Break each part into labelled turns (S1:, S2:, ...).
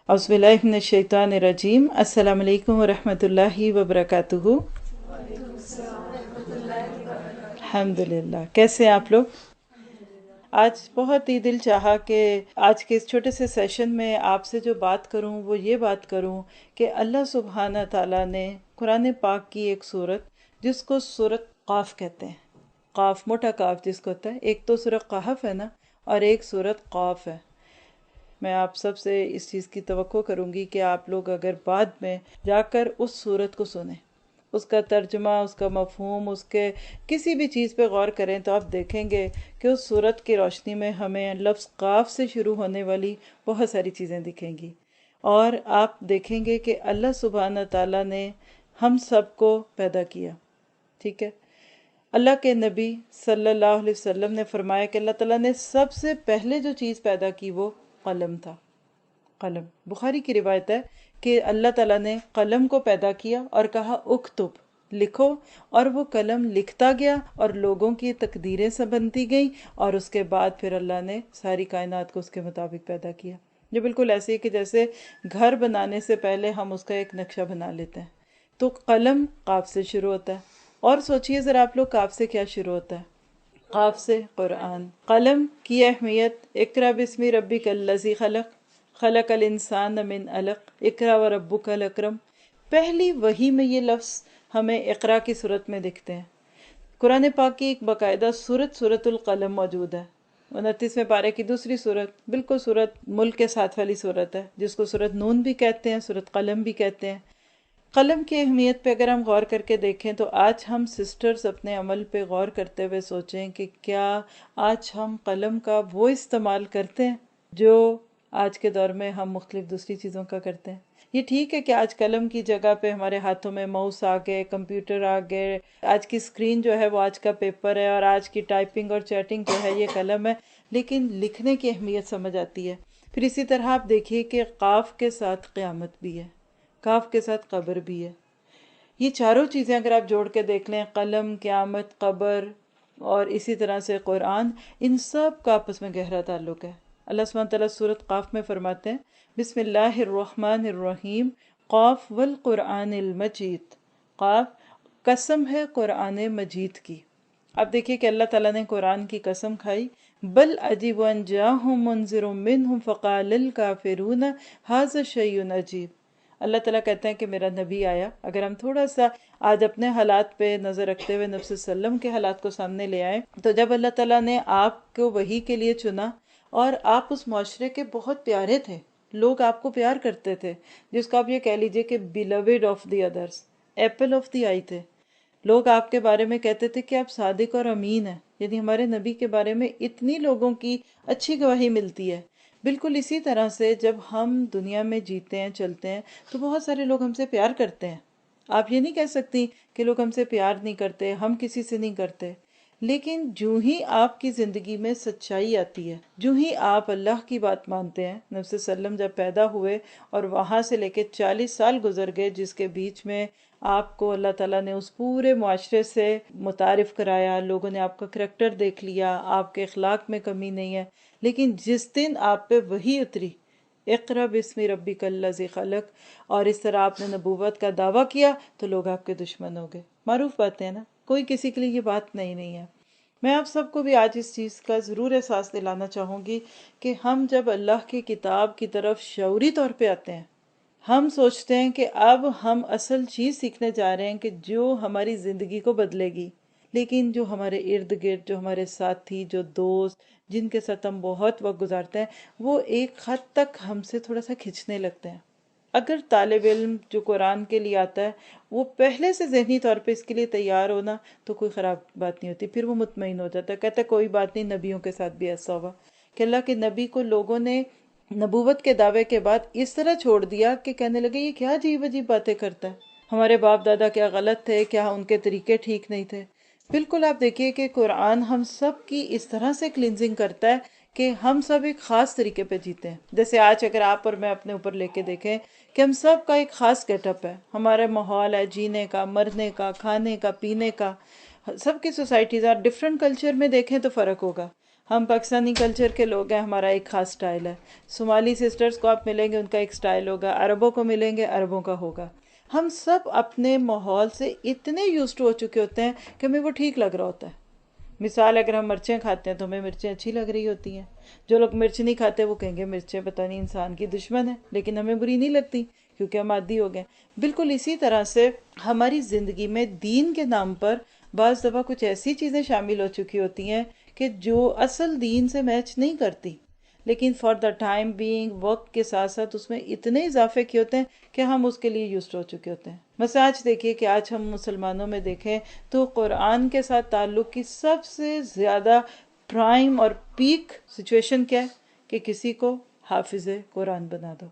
S1: اعوذ باللہ من الشیطان الرجیم۔ السلام علیکم ورحمۃ اللہ وبرکاتہ۔ الحمد للہ، کیسے ہیں آپ لوگ؟ آج بہت ہی دل چاہا کہ آج کے اس چھوٹے سے سیشن میں آپ سے جو بات کروں وہ یہ بات کروں کہ اللہ سبحانہ تعالیٰ نے قرآن پاک کی ایک صورت جس کو سورۃ قاف کہتے ہیں، قاف موٹا قاف جس کو ہوتا ہے، ایک تو سورۃ قحف ہے نا، اور ایک سورۃ قاف ہے۔ میں آپ سب سے اس چیز کی توقع کروں گی کہ آپ لوگ اگر بعد میں جا کر اس صورت کو سنیں، اس کا ترجمہ، اس کا مفہوم، اس کے کسی بھی چیز پہ غور کریں تو آپ دیکھیں گے کہ اس صورت کی روشنی میں ہمیں لفظ قاف سے شروع ہونے والی بہت ساری چیزیں دکھیں گی، اور آپ دیکھیں گے کہ اللہ سبحانہ تعالیٰ نے ہم سب کو پیدا کیا، ٹھیک ہے؟ اللہ کے نبی صلی اللہ علیہ وسلم نے فرمایا کہ اللہ تعالیٰ نے سب سے پہلے جو چیز پیدا کی وہ قلم تھا۔ قلم، بخاری کی روایت ہے کہ اللہ تعالیٰ نے قلم کو پیدا کیا اور کہا اکتب، لکھو، اور وہ قلم لکھتا گیا اور لوگوں کی تقدیریں سب بنتی گئیں، اور اس کے بعد پھر اللہ نے ساری کائنات کو اس کے مطابق پیدا کیا۔ یہ بالکل ایسے ہی کہ جیسے گھر بنانے سے پہلے ہم اس کا ایک نقشہ بنا لیتے ہیں، تو قلم قاف سے شروع ہوتا ہے۔ اور سوچئے ذرا آپ لوگ، قاف سے کیا شروع ہوتا ہے؟ قاف سے قرآن۔ قلم کی اہمیت، اقرأ بسم ربک الذی خلق، خلق الانسان من علق، اقرأ وربک الاکرم۔ پہلی وحی میں یہ لفظ ہمیں اقرأ کی صورت میں دکھتے ہیں۔ قرآن پاک کی ایک باقاعدہ سورۃ القلم موجود ہے، 29ویں پارے کی دوسری صورت، بالکل سورۃ ملک کے ساتھ والی صورت ہے، جس کو سورۃ نون بھی کہتے ہیں، سورۃ قلم بھی کہتے ہیں۔ قلم کی اہمیت پہ اگر ہم غور کر کے دیکھیں تو آج ہم سسٹرز اپنے عمل پہ غور کرتے ہوئے سوچیں کہ کیا آج ہم قلم کا وہ استعمال کرتے ہیں جو آج کے دور میں ہم مختلف دوسری چیزوں کا کرتے ہیں؟ یہ ٹھیک ہے کہ آج قلم کی جگہ پہ ہمارے ہاتھوں میں ماؤس آ گئے، کمپیوٹر آ گئے، آج کی اسکرین جو ہے وہ آج کا پیپر ہے، اور آج کی ٹائپنگ اور چیٹنگ جو ہے یہ قلم ہے، لیکن لکھنے کی اہمیت سمجھ آتی ہے۔ پھر اسی طرح آپ دیکھیے کہ قاف کے ساتھ قیامت بھی ہے، کاف کے ساتھ قبر بھی ہے۔ یہ چاروں چیزیں اگر آپ جوڑ کے دیکھ لیں، قلم، قیامت، قبر، اور اسی طرح سے قرآن، ان سب کا آپس میں گہرا تعلق ہے۔ اللہ سبحانہ تعالیٰ سورۃ قاف میں فرماتے ہیں بسم اللہ الرحمن الرحیم، قاف والقرآن المجید۔ قاف، قسم ہے قرآن مجید کی۔ اب دیکھیے کہ اللہ تعالیٰ نے قرآن کی قسم کھائی، بل عجیب ان جاءہم منذر منہم فقال الکافرون ھذا شیء عجیب۔ اللہ تعالیٰ کہتے ہیں کہ میرا نبی آیا۔ اگر ہم تھوڑا سا آج اپنے حالات پہ نظر رکھتے ہوئے نبی صلی اللہ علیہ وسلم کے حالات کو سامنے لے آئیں، تو جب اللہ تعالیٰ نے آپ کو وحی کے لیے چنا اور آپ اس معاشرے کے بہت پیارے تھے، لوگ آپ کو پیار کرتے تھے، جس کو آپ یہ کہہ لیجئے کہ beloved of the others, apple of the eye تھے۔ لوگ آپ کے بارے میں کہتے تھے کہ آپ صادق اور امین ہیں، یعنی ہمارے نبی کے بارے میں اتنی لوگوں کی اچھی گواہی ملتی ہے۔ بالکل اسی طرح سے جب ہم دنیا میں جیتے ہیں، چلتے ہیں، تو بہت سارے لوگ ہم سے پیار کرتے ہیں۔ آپ یہ نہیں کہہ سکتی کہ لوگ ہم سے پیار نہیں کرتے، ہم کسی سے نہیں کرتے، لیکن جو ہی آپ کی زندگی میں سچائی آتی ہے، جو ہی آپ اللہ کی بات مانتے ہیں، نبی صلی اللہ علیہ وسلم جب پیدا ہوئے اور وہاں سے لے کے 40 سال گزر گئے، جس کے بیچ میں آپ کو اللہ تعالیٰ نے اس پورے معاشرے سے متعارف کرایا، لوگوں نے آپ کا کریکٹر دیکھ لیا، آپ کے اخلاق میں کمی نہیں ہے، لیکن جس دن آپ پہ وحی اتری، اقرأ بسم ربک الذی خلق، اور اس طرح آپ نے نبوت کا دعویٰ کیا، تو لوگ آپ کے دشمن ہو گئے۔ معروف باتیں ہیں نا، کوئی کسی کے لیے یہ بات نئی نہیں ہے۔ میں آپ سب کو بھی آج اس چیز کا ضرور احساس دلانا چاہوں گی کہ ہم جب اللہ کی کتاب کی طرف شعوری طور پہ آتے ہیں، ہم سوچتے ہیں کہ اب ہم اصل چیز سیکھنے جا رہے ہیں کہ جو ہماری زندگی کو بدلے گی، لیکن جو ہمارے ارد گرد، جو ہمارے ساتھی، جو دوست، جن کے ساتھ ہم بہت وقت گزارتے ہیں، وہ ایک حد تک ہم سے تھوڑا سا کھنچنے لگتے ہیں۔ اگر طالب علم جو قرآن کے لیے آتا ہے وہ پہلے سے ذہنی طور پہ اس کے لیے تیار ہونا، تو کوئی خراب بات نہیں ہوتی، پھر وہ مطمئن ہو جاتا ہے، کہتا ہے کوئی بات نہیں، نبیوں کے ساتھ بھی ایسا ہوا کہ اللہ کے نبی کو لوگوں نے نبوت کے دعوے کے بعد اس طرح چھوڑ دیا کہ کہنے لگے یہ کیا عجیب عجیب باتیں کرتا ہے، ہمارے باپ دادا کیا غلط تھے، کیا ان کے طریقے ٹھیک نہیں تھے۔ بالکل آپ دیکھیے کہ قرآن ہم سب کی اس طرح سے کلینزنگ کرتا ہے کہ ہم سب ایک خاص طریقے پہ جیتے ہیں۔ جیسے آج اگر آپ اور میں اپنے اوپر لے کے دیکھیں کہ ہم سب کا ایک خاص گیٹ اپ ہے، ہمارا ماحول ہے جینے کا، مرنے کا، کھانے کا، پینے کا، سب کی سوسائٹیز اور ڈفرینٹ کلچر میں دیکھیں تو فرق ہوگا۔ ہم پاکستانی کلچر کے لوگ ہیں، ہمارا ایک خاص سٹائل ہے. صومالی سسٹرز کو آپ ملیں گے، ان کا ایک سٹائل ہوگا. عربوں کو ملیں گے، عربوں کا ہوگا. ہم سب اپنے ماحول سے اتنے یوزڈ ہو چکے ہوتے ہیں کہ ہمیں وہ ٹھیک لگ رہا ہوتا ہے. مثال اگر ہم مرچیں کھاتے ہیں تو ہمیں مرچیں اچھی لگ رہی ہوتی ہیں. جو لوگ مرچ نہیں کھاتے وہ کہیں گے مرچیں پتہ نہیں انسان کی دشمن ہے، لیکن ہمیں بری نہیں لگتی کیونکہ ہم عادی ہو گئے. بالکل اسی طرح سے ہماری زندگی میں دین کے نام پر بعض دفعہ کچھ ایسی چیزیں شامل ہو چکی ہوتی ہیں کہ جو اصل دین سے میچ نہیں کرتی، لیکن فار دا ٹائم بینگ وقت کے ساتھ ساتھ اس میں اتنے اضافے کیے ہوتے ہیں کہ ہم اس کے لیے یوزڈ ہو چکے ہوتے ہیں. مثلا آج دیکھیے کہ آج ہم مسلمانوں میں دیکھیں تو قرآن کے ساتھ تعلق کی سب سے زیادہ پرائم اور پیک سچویشن کیا ہے کہ کسی کو حافظ قرآن بنا دو.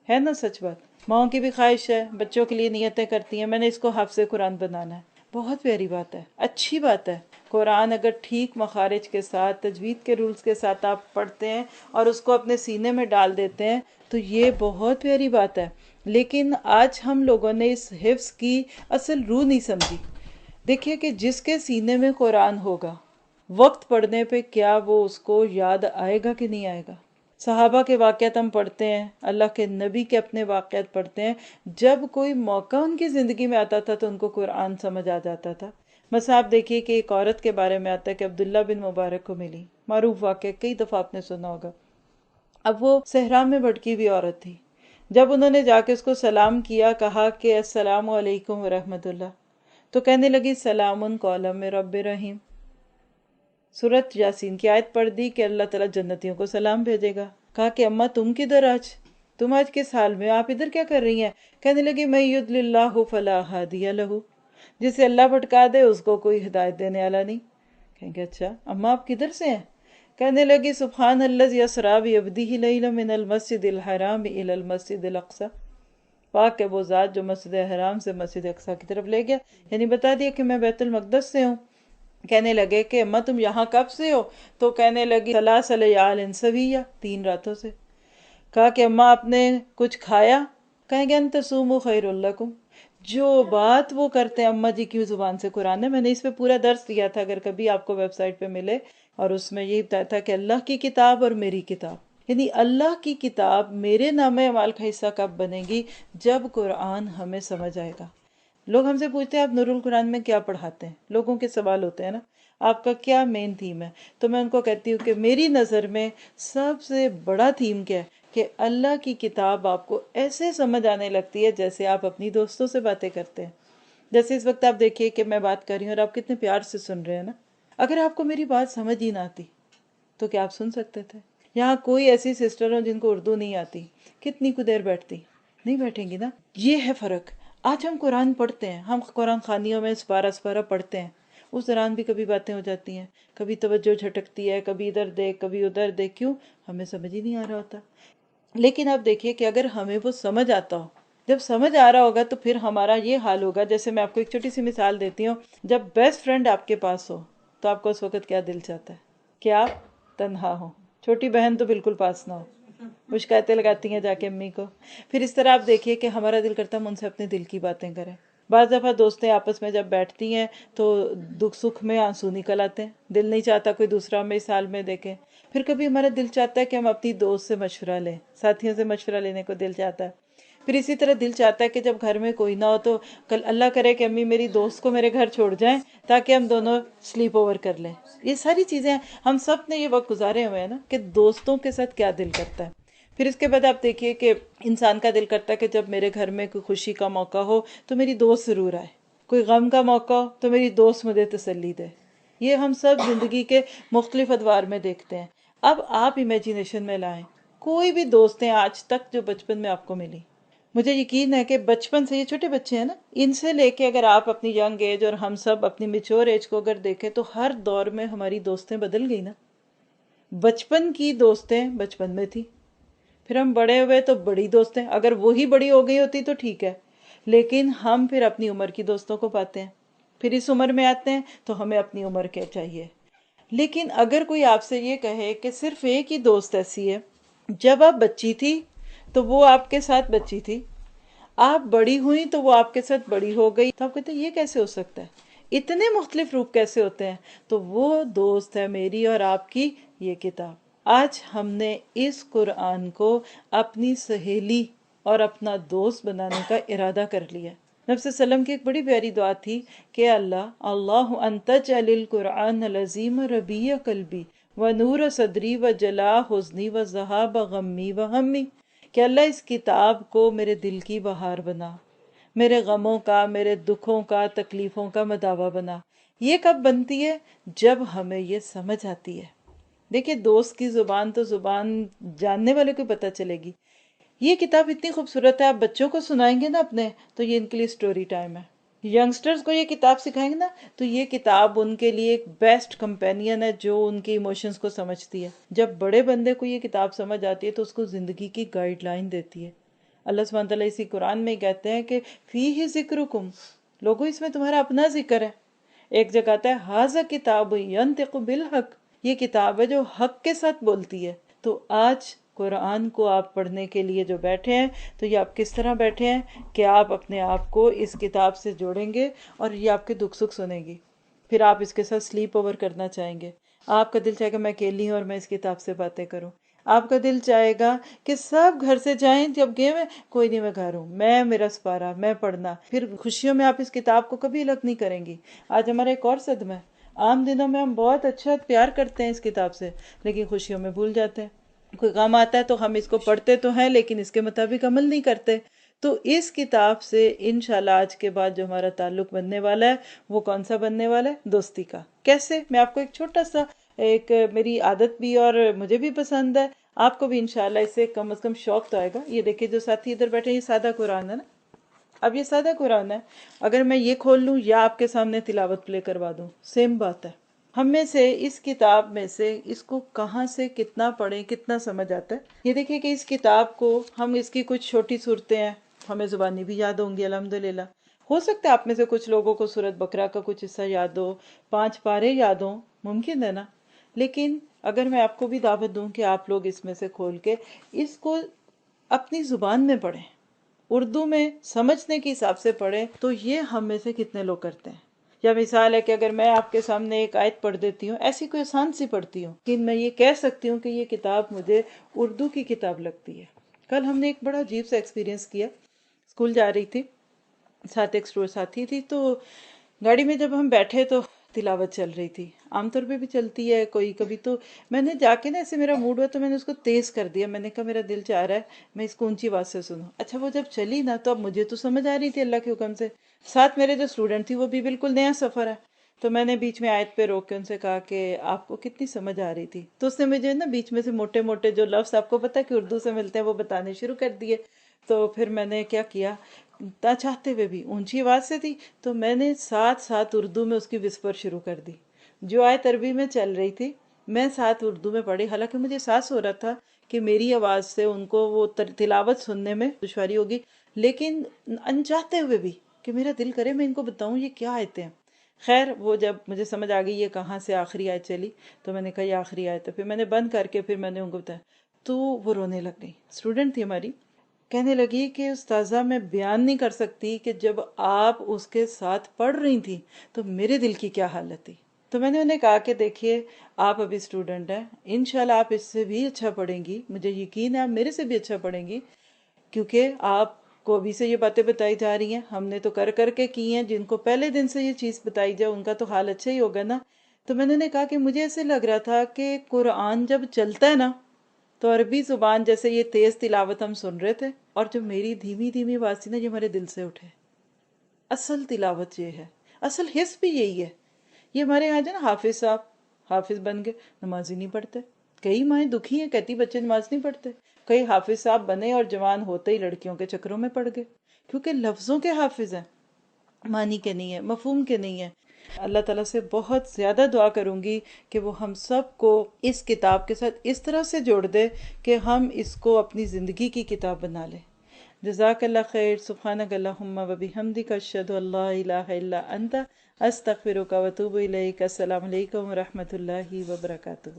S1: ہے نا سچ بات؟ ماؤں کی بھی خواہش ہے، بچوں کے لیے نیتیں کرتی ہیں میں نے اس کو حافظ قرآن بنانا ہے. بہت پیاری بات ہے، اچھی بات ہے. قرآن اگر ٹھیک مخارج کے ساتھ، تجوید کے رولز کے ساتھ آپ پڑھتے ہیں اور اس کو اپنے سینے میں ڈال دیتے ہیں تو یہ بہت پیاری بات ہے. لیکن آج ہم لوگوں نے اس حفظ کی اصل روح نہیں سمجھی. دیکھیے کہ جس کے سینے میں قرآن ہوگا، وقت پڑھنے پہ کیا وہ اس کو یاد آئے گا کہ نہیں آئے گا. صحابہ کے واقعات ہم پڑھتے ہیں، اللہ کے نبی کے اپنے واقعات پڑھتے ہیں. جب کوئی موقع ان کی زندگی میں آتا تھا تو ان کو قرآن سمجھ آ جاتا تھا. مثلا آپ دیکھیے کہ ایک عورت کے بارے میں آتا ہے کہ عبداللہ بن مبارک کو ملی، معروف واقعہ، کئی دفعہ آپ نے سنا ہوگا. اب وہ صحرا میں بھٹکی ہوئی عورت تھی. جب انہوں نے جا کے اس کو سلام کیا، کہا کہ السلام علیکم ورحمۃ اللہ، تو کہنے لگی سلام قولا من رب رحیم. سورۃ یاسین کی آیت پڑھ دی کہ اللہ تعالیٰ جنتیوں کو سلام بھیجے گا. کہا کہ اماں تم کدھر تم آج کس حال میں، آپ ادھر کیا کر رہی ہیں؟ کہنے لگی من یضلل اللہ فلا ہادی لہ، جسے اللہ بھٹکا دے اس کو کوئی ہدایت دینے والا نہیں. کہیں گے اچھا اماں آپ کدھر سے ہیں؟ کہنے لگی سبحان الذی اسری بعبدہ لیلا من المسجد الحرام الی المسجد الاقصی، پاک ہے وہ ذات جو مسجد حرام سے مسجد اقصی کی طرف لے گیا. یعنی بتا دیا کہ میں بیت المقدس سے ہوں. کہنے لگے کہ اماں تم یہاں کب سے ہو؟ تو کہنے لگی ثلاث لیال سویہ، 3 راتوں سے. کہا کہ اماں آپ نے کچھ کھایا؟ کہیں گے ان تصوموا خیر لکم. جو بات وہ کرتے ہیں اماں جی کی زبان سے قرآن ہے. میں نے اس پہ پورا درس دیا تھا، اگر کبھی آپ کو ویب سائٹ پہ ملے، اور اس میں یہی بتایا تھا کہ اللہ کی کتاب اور میری کتاب. یعنی اللہ کی کتاب میرے نام اعمال کا حصہ کب بنے گی؟ جب قرآن ہمیں سمجھ آئے گا. لوگ ہم سے پوچھتے ہیں آپ نور القرآن میں کیا پڑھاتے ہیں؟ لوگوں کے سوال ہوتے ہیں نا، آپ کا کیا مین تھیم ہے؟ تو میں ان کو کہتی ہوں کہ میری نظر میں سب سے بڑا تھیم کیا ہے کہ اللہ کی کتاب آپ کو ایسے سمجھ آنے لگتی ہے جیسے آپ اپنی دوستوں سے باتیں کرتے ہیں. جیسے اس وقت آپ دیکھیے کہ میں بات کر رہی ہوں اور آپ کتنے پیار سے سن رہے ہیں نا. اگر آپ کو میری بات سمجھ ہی نہ آتی تو کیا آپ سن سکتے تھے؟ یہاں کوئی ایسی سسٹر ہو جن کو اردو نہیں آتی، کتنی کو دیر بیٹھتی؟ نہیں بیٹھیں گی نا. یہ ہے فرق. آج ہم قرآن پڑھتے ہیں، ہم قرآن خوانیوں میں سپارہ پڑھتے ہیں، اس دوران بھی کبھی باتیں ہو جاتی ہیں، کبھی توجہ جھٹکتی ہے، کبھی ادھر دیکھ کبھی ادھر دیکھ. کیوں؟ ہمیں سمجھ ہی نہیں آ رہا ہوتا. لیکن آپ دیکھیے کہ اگر ہمیں وہ سمجھ آتا ہو، جب سمجھ آ رہا ہوگا تو پھر ہمارا یہ حال ہوگا. جیسے میں آپ کو ایک چھوٹی سی مثال دیتی ہوں. جب بیسٹ فرینڈ آپ کے پاس ہو تو آپ کو اس وقت کیا دل چاہتا ہے؟ کہ آپ تنہا ہو. چھوٹی بہن تو بالکل پاس نہ ہو، شکایتیں لگاتی ہیں جا کے امی کو. پھر اس طرح آپ دیکھیے کہ ہمارا دل کرتا ہے ہم ان سے اپنے دل کی باتیں کریں. بعض دفعہ دوستیں آپس میں جب بیٹھتی ہیں تو دکھ سکھ میں آنسو نکل آتے ہیں. دل نہیں چاہتا کوئی دوسرا ہمیں اس حال میں دیکھے. پھر کبھی ہمارا دل چاہتا ہے کہ ہم اپنی دوست سے مشورہ لیں، ساتھیوں سے مشورہ لینے کو دل چاہتا ہے. پھر اسی طرح دل چاہتا ہے کہ جب گھر میں کوئی نہ ہو تو کل اللہ کرے کہ امی میری دوست کو میرے گھر چھوڑ جائیں تاکہ ہم دونوں سلیپ اوور کر لیں. یہ ساری چیزیں ہم سب نے یہ وقت گزارے ہوئے ہیں نا کہ دوستوں کے ساتھ کیا دل کرتا ہے. پھر اس کے بعد آپ دیکھیے کہ انسان کا دل کرتا ہے کہ جب میرے گھر میں کوئی خوشی کا موقع ہو تو میری دوست ضرور آئے، کوئی غم کا موقع ہو تو میری دوست مجھے تسلی دے. یہ ہم سب زندگی کے مختلف ادوار میں دیکھتے ہیں. اب آپ امیجینیشن میں لائیں کوئی بھی دوستیں آج تک جو بچپن میں آپ کو ملی. مجھے یقین ہے کہ بچپن سے، یہ چھوٹے بچے ہیں نا، ان سے لے کے اگر آپ اپنی ینگ ایج اور ہم سب اپنی میچور ایج کو اگر دیکھیں تو ہر دور میں ہماری دوستیں بدل گئی نا. بچپن کی دوستیں بچپن میں تھی، پھر ہم بڑے ہوئے تو بڑی دوستیں، اگر وہی بڑی ہو گئی ہوتی تو ٹھیک ہے، لیکن ہم پھر اپنی عمر کی دوستوں کو پاتے ہیں. پھر اس عمر میں آتے ہیں تو ہمیں اپنی عمر کے چاہیے. لیکن اگر کوئی آپ سے یہ کہے کہ صرف ایک ہی دوست ایسی ہے، جب آپ بچی تھی تو وہ آپ کے ساتھ بچی تھی، آپ بڑی ہوئی تو وہ آپ کے ساتھ بڑی ہو گئی، تو آپ کہتے ہیں یہ کیسے ہو سکتا ہے؟ اتنے مختلف روپ کیسے ہوتے ہیں؟ تو وہ دوست ہے میری اور آپ کی یہ کتاب۔ آج ہم نے اس قرآن کو اپنی سہیلی اور اپنا دوست بنانے کا ارادہ کر لیا۔ نبی صلی اللہ علیہ وسلم کی ایک بڑی پیاری دعا تھی کہ اللہ انت جعل القرآن العظیم ربیع قلبی و نور صدری و جلا حزنی و ذہاب غمی و ہمی، کہ اللہ اس کتاب کو میرے دل کی بہار بنا، میرے غموں کا، میرے دکھوں کا، تکلیفوں کا مداوا بنا۔ یہ کب بنتی ہے؟ جب ہمیں یہ سمجھ آتی ہے۔ دیکھیں، دوست کی زبان تو زبان جاننے والے کو پتہ چلے گی۔ یہ کتاب اتنی خوبصورت ہے، آپ بچوں کو سنائیں گے نا اپنے، تو یہ ان کے لیے سٹوری ٹائم ہے۔ ینگسٹرز کو یہ کتاب سکھائیں گے نا، تو یہ کتاب ان کے لیے ایک بیسٹ کمپینین ہے جو ان کی ایموشنز کو سمجھتی ہے۔ جب بڑے بندے کو یہ کتاب سمجھ آتی ہے تو اس کو زندگی کی گائیڈ لائن دیتی ہے۔ اللہ سبحانہ تعالیٰ اسی قرآن میں ہی کہتے ہیں کہ فیہ ذکرکم، لوگو اس میں تمہارا اپنا ذکر ہے۔ ایک جگہ آتا ہے ھذا کتاب ینطق بالحق، یہ کتاب ہے جو حق کے ساتھ بولتی ہے۔ تو آج قرآن کو آپ پڑھنے کے لیے جو بیٹھے ہیں، تو یہ آپ کس طرح بیٹھے ہیں کہ آپ اپنے آپ کو اس کتاب سے جوڑیں گے اور یہ آپ کے دکھ سکھ سنیں گی، پھر آپ اس کے ساتھ سلیپ اوور کرنا چاہیں گے۔ آپ کا دل چاہے گا میں اکیلی ہوں اور میں اس کتاب سے باتیں کروں۔ آپ کا دل چاہے گا کہ سب گھر سے جائیں، جب گئے میں کوئی نہیں، میں گھر ہوں، میں میرا سپارہ، میں پڑھنا۔ پھر خوشیوں میں آپ اس کتاب کو کبھی الگ نہیں کریں گی۔ آج ہمارا ایک اور صدمہ ہے، عام دنوں میں ہم بہت اچھا پیار کرتے ہیں اس کتاب سے، لیکن خوشیوں میں بھول جاتے ہیں۔ کوئی غم آتا ہے تو ہم اس کو پڑھتے تو ہیں لیکن اس کے مطابق عمل نہیں کرتے۔ تو اس کتاب سے انشاءاللہ آج کے بعد جو ہمارا تعلق بننے والا ہے وہ کون سا بننے والا ہے؟ دوستی کا۔ کیسے؟ میں آپ کو ایک چھوٹا سا، ایک میری عادت بھی اور مجھے بھی پسند ہے، آپ کو بھی انشاءاللہ اس سے کم از کم شوق تو آئے گا۔ یہ دیکھیں جو ساتھی ادھر بیٹھے ہیں، یہ سادہ قرآن ہے نا، اب یہ سادہ قرآن ہے، اگر میں یہ کھول لوں یا آپ کے سامنے تلاوت پلے کروا دوں، سیم بات ہے۔ ہم میں سے اس کتاب میں سے اس کو کہاں سے کتنا پڑھیں، کتنا سمجھ آتا ہے۔ یہ دیکھیں کہ اس کتاب کو ہم، اس کی کچھ چھوٹی صورتیں ہیں، ہمیں زبانی بھی یاد ہوں گی الحمدللہ۔ ہو سکتا ہے آپ میں سے کچھ لوگوں کو سورۃ بقرہ کا کچھ حصہ یاد ہو، 5 پارے یاد ہوں، ممکن ہے نا۔ لیکن اگر میں آپ کو بھی دعوت دوں کہ آپ لوگ اس میں سے کھول کے اس کو اپنی زبان میں پڑھیں، اردو میں سمجھنے کے حساب سے پڑھیں، تو یہ ہم میں سے کتنے لوگ کرتے ہیں؟ یا مثال ہے کہ اگر میں آپ کے سامنے ایک آیت پڑھ دیتی ہوں، ایسی کوئی آسان سی پڑھتی ہوں کہ میں یہ کہہ سکتی ہوں کہ یہ کتاب مجھے اردو کی کتاب لگتی ہے۔ کل ہم نے ایک بڑا عجیب سا ایکسپیرینس کیا، اسکول جا رہی تھی، ساتھ ایک ساتھی تھی، تو گاڑی میں جب ہم بیٹھے تو تلاوت چل رہی تھی، عام طور پہ بھی چلتی ہے کوئی کبھی، تو میں نے جا کے نا، ایسے میرا موڈ ہوا تو میں نے اس کو تیز کر دیا، میں نے کہا میرا دل چاہ رہا ہے میں اس کو اونچی آواز سے سنوں۔ اچھا وہ جب چلی نا، تو اب مجھے تو سمجھ آ رہی تھی اللہ کے حکم سے، ساتھ میرے جو اسٹوڈنٹ تھی وہ بھی بالکل نیا سفر ہے، تو میں نے بیچ میں آیت پہ روک کے ان سے کہا کہ آپ کو کتنی سمجھ آ رہی تھی؟ تو اس نے مجھے نا بیچ میں سے موٹے موٹے جو لفظ آپ کو پتہ ہے کہ اردو سے ملتے ہیں وہ بتانے شروع کر دیے۔ تو پھر میں نے کیا کیا، نہ چاہتے ہوئے بھی اونچی آواز سے تھی، تو میں نے ساتھ ساتھ اردو میں اس کی وسپر شروع کر دی۔ جو آیت عربی میں چل رہی تھی میں ساتھ اردو میں پڑھی، حالانکہ مجھے احساس ہو رہا تھا کہ میری آواز سے ان کو وہ تلاوت سننے میں دشواری ہوگی، لیکن انچاہتے ہوئے بھی کہ میرا دل کرے میں ان کو بتاؤں یہ کیا آیتیں ہیں۔ خیر وہ جب مجھے سمجھ آ گئی یہ کہاں سے آخری آیت چلی، تو میں نے کہا یہ آخری آیت ہے، پھر میں نے بند کر کے پھر میں نے ان کو بتایا، تو وہ رونے لگ گئی۔ اسٹوڈنٹ تھی ہماری، کہنے لگی کہ استاذہ میں بیان نہیں کر سکتی کہ جب آپ اس کے ساتھ پڑھ رہی تھی تو میرے دل کی کیا حالت تھی۔ تو میں نے انہیں کہا کہ دیکھیے آپ ابھی اسٹوڈنٹ ہیں، انشاءاللہ آپ اس سے بھی اچھا پڑھیں گی، مجھے یقین ہے آپ میرے سے بھی اچھا پڑھیں گی، کیونکہ آپ کو ابھی سے یہ باتیں بتائی جا رہی ہیں، ہم نے تو کر کر کے کی ہیں، جن کو پہلے دن سے یہ چیز بتائی جائے ان کا تو حال اچھا ہی ہوگا نا۔ تو میں نے کہا کہ مجھے ایسے لگ رہا تھا کہ قرآن جب چلتا ہے نا، تو عربی زبان جیسے یہ تیز تلاوت ہم سن رہے تھے، اور جو میری دھیمی دھیمی آواز تھی نا، یہ ہمارے دل سے اٹھے۔ اصل تلاوت یہ ہے، اصل حس بھی یہی ہے۔ یہ ہمارے یہاں جو نا حافظ صاحب حافظ بن گئے، نماز ہی نہیں پڑھتے، کئی مائیں دکھی ہیں کہتی بچے نماز نہیں پڑھتے، کئی حافظ صاحب بنے اور جوان ہوتے ہی لڑکیوں کے چکروں میں پڑ گئے، کیونکہ لفظوں کے حافظ ہیں، معنی کے نہیں ہے، مفہوم کے نہیں ہے۔ اللہ تعالیٰ سے بہت زیادہ دعا کروں گی کہ وہ ہم سب کو اس کتاب کے ساتھ اس طرح سے جوڑ دے کہ ہم اس کو اپنی زندگی کی کتاب بنا لیں۔ جزاک اللہ خیر، سبحانک اللہم و بحمدک، اشہد ان لا الہ الا انت، استغفرک و اتوب الیک۔ السلام علیکم و رحمۃ اللہ وبرکاتہ۔